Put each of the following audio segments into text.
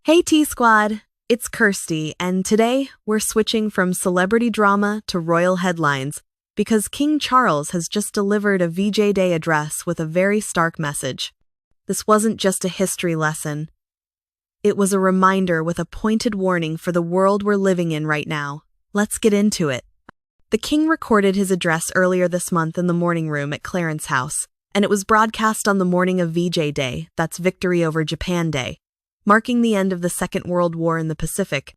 Hey T-Squad, it's Kirsty, and today we're switching from celebrity drama to royal headlines because King Charles has just delivered a VJ Day address with a very stark message. This wasn't just a history lesson. It was a reminder with a pointed warning for the world we're living in right now. Let's get into it. The king recorded his address earlier this month in the morning room at Clarence House, and it was broadcast on the morning of VJ Day, that's Victory over Japan Day, marking the end of the Second World War in the Pacific,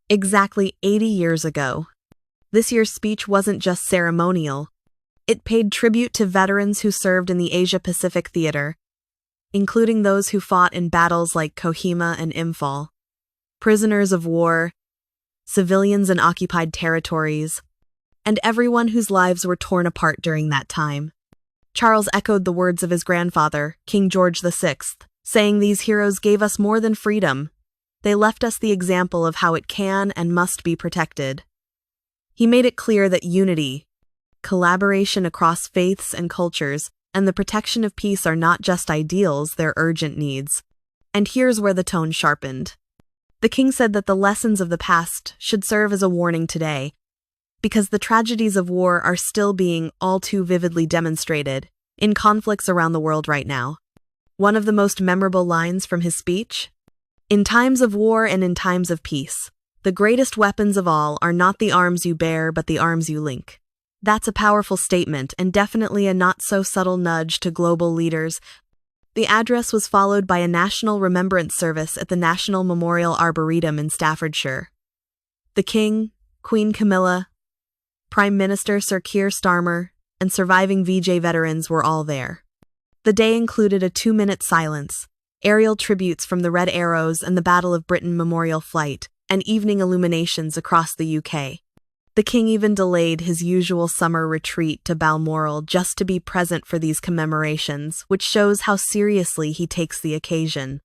exactly 80 years ago. This year's speech wasn't just ceremonial. It paid tribute to veterans who served in the Asia-Pacific theater, including those who fought in battles like Kohima and Imphal, prisoners of war, civilians in occupied territories, and everyone whose lives were torn apart during that time. Charles echoed the words of his grandfather, King George VI, saying these heroes gave us more than freedom. They left us the example of how it can and must be protected. He made it clear that unity, collaboration across faiths and cultures, and the protection of peace are not just ideals, they're urgent needs. And here's where the tone sharpened. The king said that the lessons of the past should serve as a warning today, because the tragedies of war are still being all too vividly demonstrated in conflicts around the world right now. One of the most memorable lines from his speech? In times of war and in times of peace, the greatest weapons of all are not the arms you bear, but the arms you link. That's a powerful statement and definitely a not-so-subtle nudge to global leaders. The address was followed by a national remembrance service at the National Memorial Arboretum in Staffordshire. The King, Queen Camilla, Prime Minister Sir Keir Starmer, and surviving VJ veterans were all there. The day included a 2-minute silence, aerial tributes from the Red Arrows and the Battle of Britain Memorial Flight, and evening illuminations across the UK. The king even delayed his usual summer retreat to Balmoral just to be present for these commemorations, which shows how seriously he takes the occasion.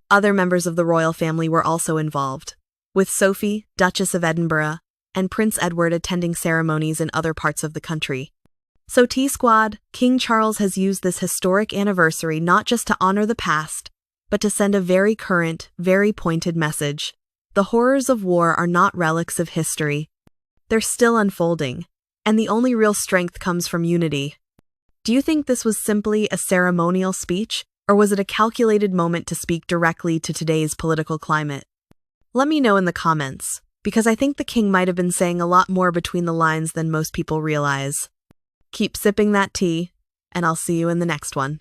Other members of the royal family were also involved, with Sophie, Duchess of Edinburgh, and Prince Edward attending ceremonies in other parts of the country. So T-Squad, King Charles has used this historic anniversary not just to honor the past, but to send a very current, very pointed message. The horrors of war are not relics of history. They're still unfolding, and the only real strength comes from unity. Do you think this was simply a ceremonial speech, or was it a calculated moment to speak directly to today's political climate? Let me know in the comments, because I think the king might have been saying a lot more between the lines than most people realize. Keep sipping that tea, and I'll see you in the next one.